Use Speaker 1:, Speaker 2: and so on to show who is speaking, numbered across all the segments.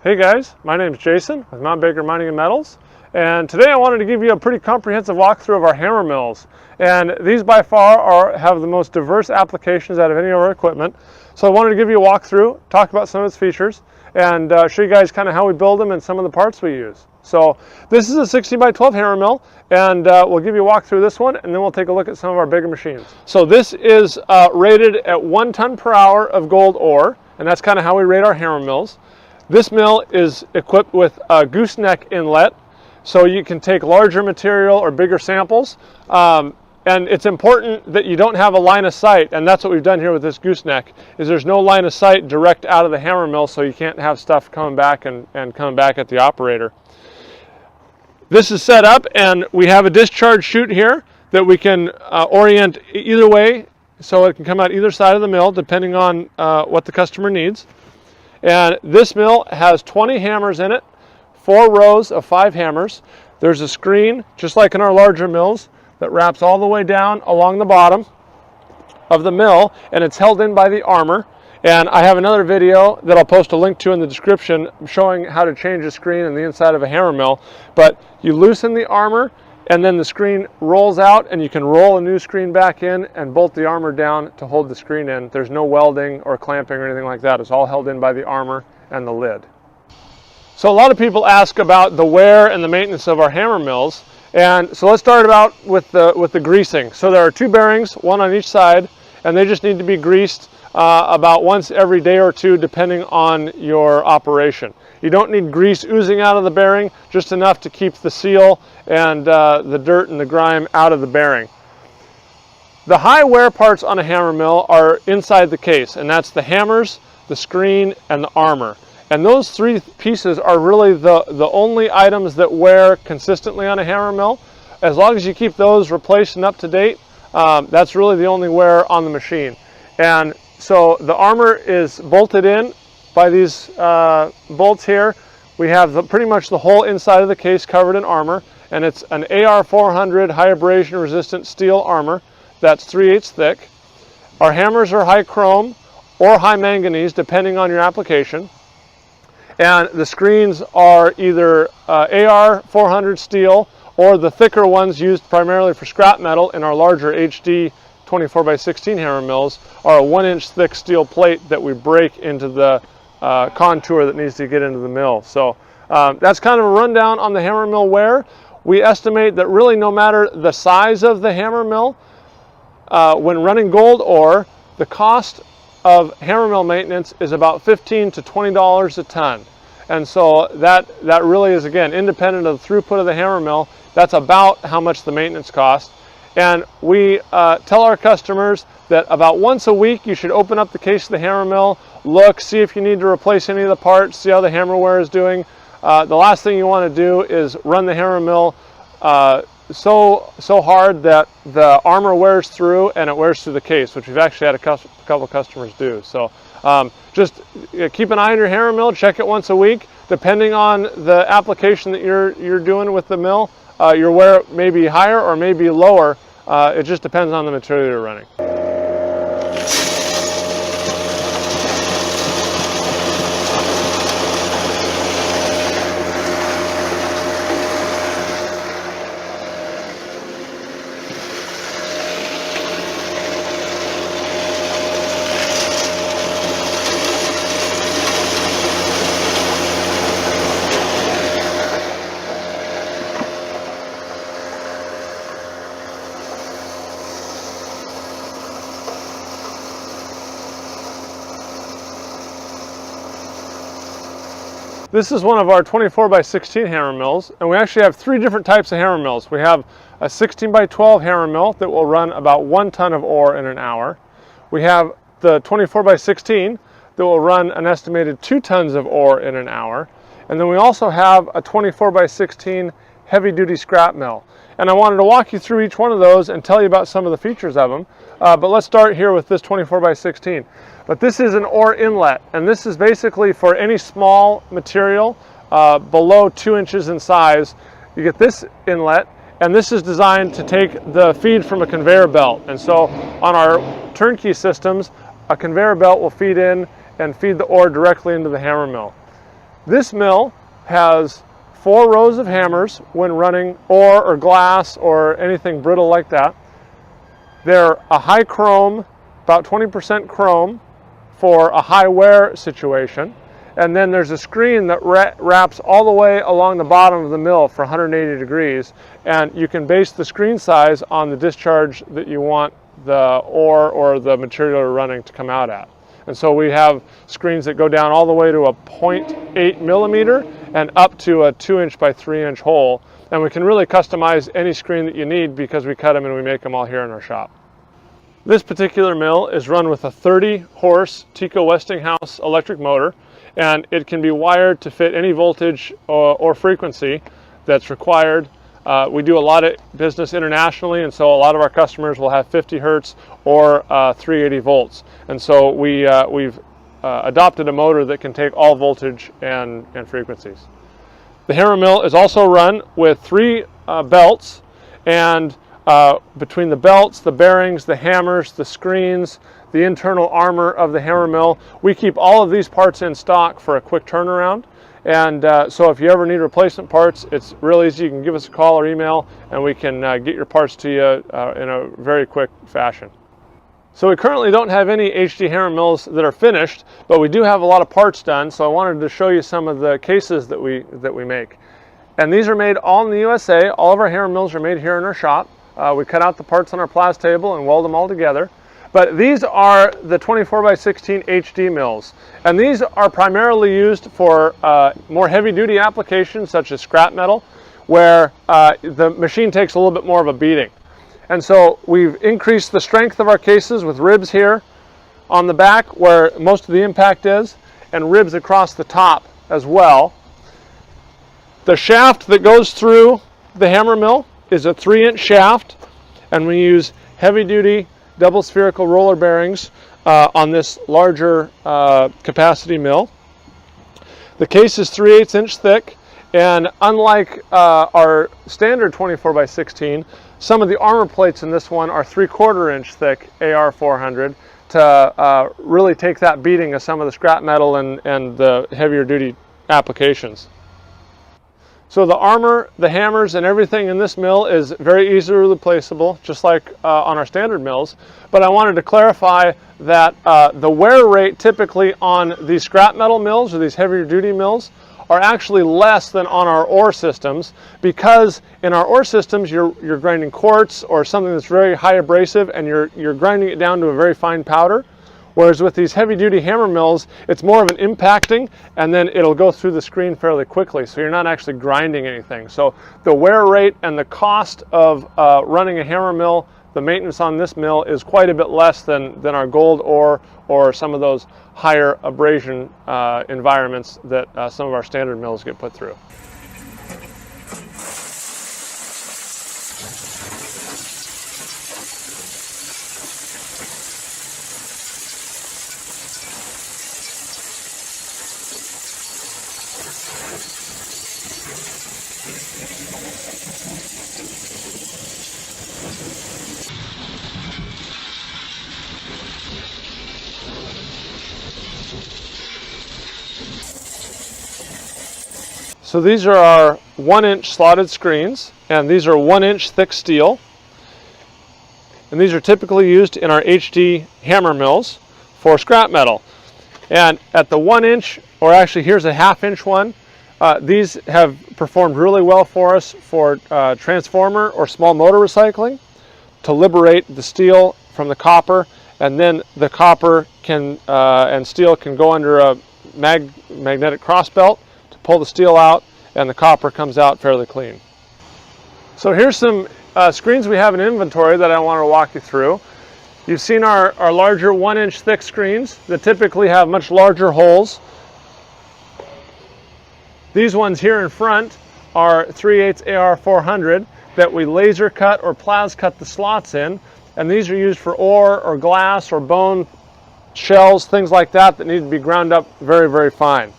Speaker 1: Hey guys, my name is Jason with Mount Baker Mining and Metals, and today I wanted to give you a pretty comprehensive walkthrough of our hammer mills. And these by far have the most diverse applications out of any of our equipment. So I wanted to give you a walkthrough, talk about some of its features, and show you guys kind of how we build them and some of the parts we use. So this is a 16 by 12 hammer mill, and we'll give you a walk through this one, and then we'll take a look at some of our bigger machines. So this is rated at 1 ton per hour of gold ore, and that's kind of how we rate our hammer mills. This mill is equipped with a gooseneck inlet, so you can take larger material or bigger samples. And it's important that you don't have a line of sight, and that's what we've done here with this gooseneck, is there's no line of sight direct out of the hammer mill, so you can't have stuff coming back and coming back at the operator. This is set up, and we have a discharge chute here that we can orient either way, so it can come out either side of the mill, depending on what the customer needs. And this mill has 20 hammers in it, 4 rows of 5 hammers. There's a screen, just like in our larger mills, that wraps all the way down along the bottom of the mill, and it's held in by the armor. And I have another video that I'll post a link to in the description showing how to change the screen in the inside of a hammer mill. But you loosen the armor, and then the screen rolls out, and you can roll a new screen back in and bolt the armor down to hold the screen in. There's no welding or clamping or anything like that. It's all held in by the armor and the lid. So a lot of people ask about the wear and the maintenance of our hammer mills. And so let's start about with the greasing. So there are 2 bearings, one on each side, and they just need to be greased about once every day or 2, depending on your operation. You don't need grease oozing out of the bearing, just enough to keep the seal and the dirt and the grime out of the bearing. The high wear parts on a hammer mill are inside the case, and that's the hammers, the screen, and the armor. And those 3 pieces are really the only items that wear consistently on a hammer mill. As long as you keep those replaced and up to date, that's really the only wear on the machine. And so the armor is bolted in by these bolts here. We have pretty much the whole inside of the case covered in armor, and it's an AR400 high abrasion resistant steel armor that's 3/8 thick. Our hammers are high chrome or high manganese, depending on your application. And the screens are either AR400 steel or the thicker ones used primarily for scrap metal in our larger HD 24 by 16 hammer mills are a 1-inch thick steel plate that we break into the contour that needs to get into the mill. So that's kind of a rundown on the hammer mill wear. We estimate that really no matter the size of the hammer mill, when running gold ore, the cost of hammer mill maintenance is about $15 to $20 a ton. And so that really is, again, independent of the throughput of the hammer mill. That's about how much the maintenance costs. And we tell our customers that about once a week you should open up the case of the hammer mill, look, see if you need to replace any of the parts, see how the hammer wear is doing. The last thing you want to do is run the hammer mill so hard that the armor wears through and it wears through the case, which we've actually had a couple customers do. So just keep an eye on your hammer mill, check it once a week. Depending on the application that you're doing with the mill, your wear may be higher or may be lower. It just depends on the material you're running. This is one of our 24 by 16 hammer mills, and we actually have 3 different types of hammer mills. We have a 16 by 12 hammer mill that will run about 1 ton of ore in an hour. We have the 24 by 16 that will run an estimated 2 tons of ore in an hour. And then we also have a 24 by 16 heavy duty scrap mill. And I wanted to walk you through each one of those and tell you about some of the features of them. But let's start here with this 24 by 16. But this is an ore inlet, and this is basically for any small material below 2 inches in size. You get this inlet, and this is designed to take the feed from a conveyor belt. And so on our turnkey systems, a conveyor belt will feed in and feed the ore directly into the hammer mill. This mill has 4 rows of hammers when running ore or glass or anything brittle like that. They're a high chrome, about 20% chrome for a high wear situation. And then there's a screen that wraps all the way along the bottom of the mill for 180 degrees. And you can base the screen size on the discharge that you want the ore or the material you're running to come out at. And so we have screens that go down all the way to a 0.8 millimeter and up to a 2-inch by 3-inch hole. And we can really customize any screen that you need because we cut them and we make them all here in our shop. This particular mill is run with a 30-horse Tico Westinghouse electric motor, and it can be wired to fit any voltage or frequency that's required. We do a lot of business internationally, and so a lot of our customers will have 50 hertz or 380 volts. And so we've adopted a motor that can take all voltage and frequencies. The hammer mill is also run with 3 belts, and between the belts, the bearings, the hammers, the screens, the internal armor of the hammer mill, we keep all of these parts in stock for a quick turnaround. And so if you ever need replacement parts, it's real easy. You can give us a call or email, and we can get your parts to you in a very quick fashion. So we currently don't have any HD hammer mills that are finished, but we do have a lot of parts done. So I wanted to show you some of the cases that we make. And these are made all in the USA. All of our hammer mills are made here in our shop. We cut out the parts on our plas table and weld them all together. But these are the 24x16 HD mills. And these are primarily used for more heavy-duty applications such as scrap metal, where the machine takes a little bit more of a beating. And so we've increased the strength of our cases with ribs here on the back where most of the impact is, and ribs across the top as well. The shaft that goes through the hammer mill is a 3-inch shaft, and we use heavy-duty double spherical roller bearings on this larger capacity mill. The case is 3/8 inch thick, and unlike our standard 24x16, some of the armor plates in this one are 3/4 inch thick AR 400 to really take that beating of some of the scrap metal and the heavier duty applications. So the armor, the hammers, and everything in this mill is very easily replaceable, just like on our standard mills. But I wanted to clarify that the wear rate typically on these scrap metal mills or these heavier duty mills are actually less than on our ore systems, because in our ore systems you're grinding quartz or something that's very high abrasive, and you're grinding it down to a very fine powder. Whereas with these heavy-duty hammer mills, it's more of an impacting, and then it'll go through the screen fairly quickly, so you're not actually grinding anything. So the wear rate and the cost of running a hammer mill, the maintenance on this mill is quite a bit less than our gold ore or some of those higher abrasion environments that some of our standard mills get put through. So these are our 1-inch slotted screens, and these are 1-inch thick steel. And these are typically used in our HD hammer mills for scrap metal. And at the 1-inch, or actually here's a 1/2-inch one, these have performed really well for us for transformer or small motor recycling to liberate the steel from the copper, and then the copper can and steel can go under a magnetic cross belt to pull the steel out, and the copper comes out fairly clean. So here's some screens we have in inventory that I want to walk you through. You've seen our larger 1-inch thick screens that typically have much larger holes. These ones here in front are 3/8 AR 400 that we laser cut or plas cut the slots in, and these are used for ore or glass or bone shells, things like that need to be ground up very, very fine.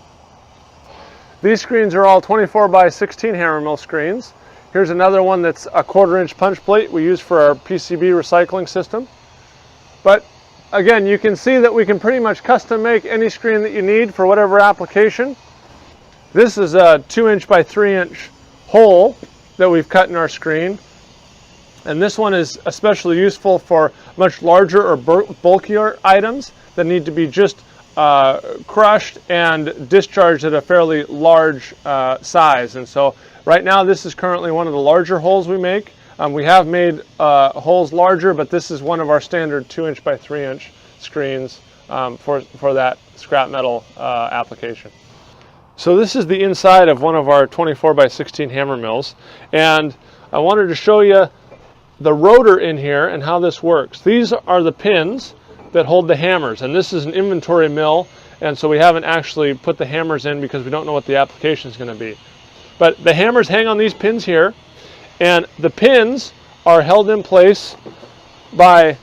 Speaker 1: These screens are all 24x16 hammer mill screens. Here's another one that's a 1/4-inch punch plate we use for our PCB recycling system. But again, you can see that we can pretty much custom make any screen that you need for whatever application. This is a 2" by 3" hole that we've cut in our screen. And this one is especially useful for much larger or bulkier items that need to be just crushed and discharged at a fairly large size. And so right now this is currently one of the larger holes we make. We have made holes larger, but this is one of our standard 2" by 3" screens for that scrap metal application. So this is the inside of one of our 24 by 16 hammer mills, and I wanted to show you the rotor in here and how this works. These are the pins that hold the hammers, and this is an inventory mill, and so we haven't actually put the hammers in because we don't know what the application is going to be. But the hammers hang on these pins here, and the pins are held in place by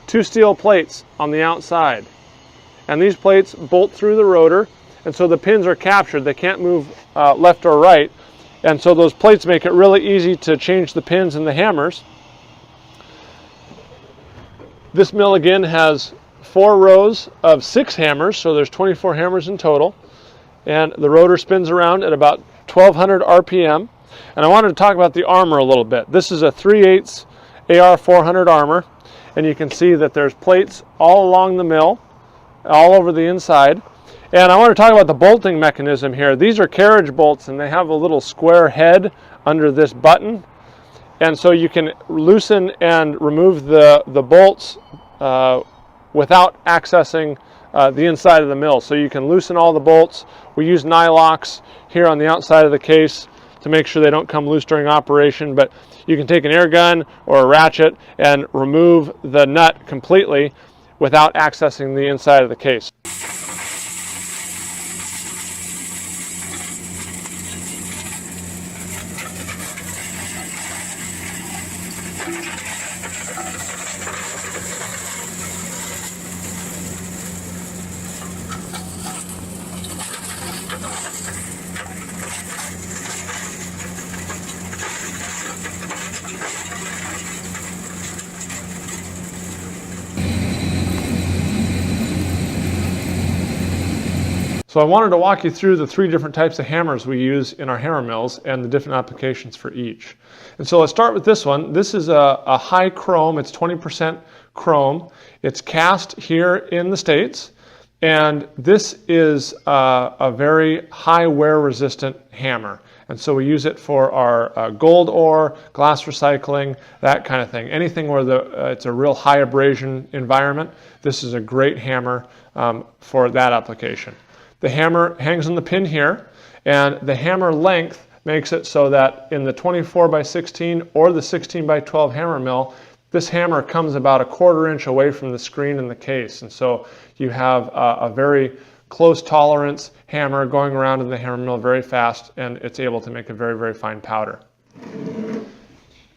Speaker 1: 2 steel plates on the outside, and these plates bolt through the rotor, and so the pins are captured. They can't move left or right, and so those plates make it really easy to change the pins and the hammers. This mill again has 4 rows of 6 hammers, so there's 24 hammers in total, and the rotor spins around at about 1200 RPM. And I wanted to talk about the armor a little bit. This is a 3/8 AR 400 armor, and you can see that there's plates all along the mill, all over the inside. And I want to talk about the bolting mechanism here. These are carriage bolts, and they have a little square head under this button. And so you can loosen and remove the bolts without accessing the inside of the mill. So you can loosen all the bolts. We use nylocks here on the outside of the case to make sure they don't come loose during operation, but you can take an air gun or a ratchet and remove the nut completely without accessing the inside of the case. So I wanted to walk you through the 3 different types of hammers we use in our hammer mills and the different applications for each. And so let's start with this one. This is a high chrome, it's 20% chrome. It's cast here in the States, and this is a very high wear resistant hammer. And so we use it for our gold ore, glass recycling, that kind of thing. Anything where it's a real high abrasion environment, this is a great hammer for that application. The hammer hangs on the pin here, and the hammer length makes it so that in the 24 by 16 or the 16 by 12 hammer mill, this hammer comes about 1/4 inch away from the screen in the case. And so you have a very close tolerance hammer going around in the hammer mill very fast, and it's able to make a very, very fine powder.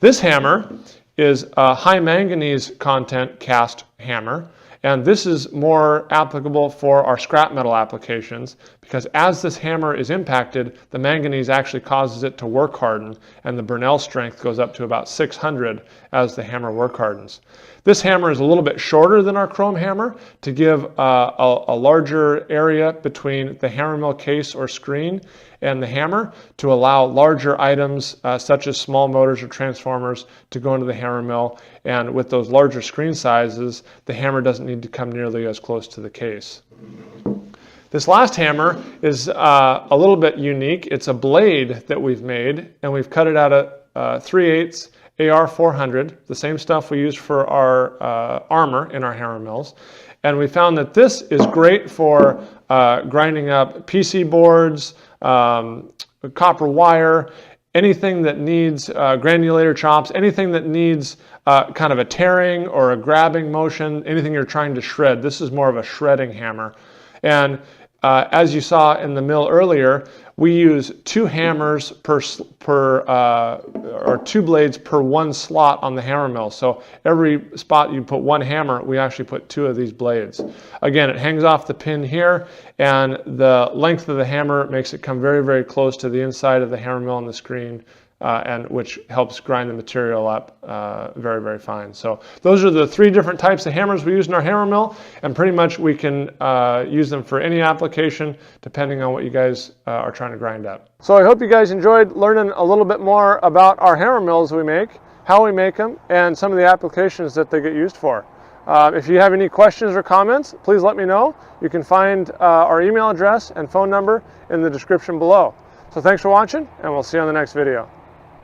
Speaker 1: This hammer is a high manganese content cast hammer. And this is more applicable for our scrap metal applications because as this hammer is impacted, the manganese actually causes it to work harden, and the Burnell strength goes up to about 600 as the hammer work hardens. This hammer is a little bit shorter than our chrome hammer to give a larger area between the hammer mill case or screen and the hammer to allow larger items such as small motors or transformers to go into the hammer mill. And with those larger screen sizes, the hammer doesn't need to come nearly as close to the case. This last hammer is a little bit unique. It's a blade that we've made, and we've cut it out of 3/8 AR 400, the same stuff we use for our armor in our hammer mills. And we found that this is great for grinding up PC boards, copper wire, anything that needs granulator chops, anything that needs kind of a tearing or a grabbing motion, anything you're trying to shred. This is more of a shredding hammer. And as you saw in the mill earlier, we use 2 hammers or 2 blades per 1 slot on the hammer mill. So every spot you put 1 hammer, we actually put 2 of these blades. Again, it hangs off the pin here, and the length of the hammer makes it come very, very close to the inside of the hammer mill on the screen and which helps grind the material up very, very fine. So those are the 3 different types of hammers we use in our hammer mill, and pretty much we can use them for any application depending on what you guys are trying to grind up. So I hope you guys enjoyed learning a little bit more about our hammer mills we make, how we make them, and some of the applications that they get used for. If you have any questions or comments, please let me know. You can find our email address and phone number in the description below. So thanks for watching, and we'll see you on the next video.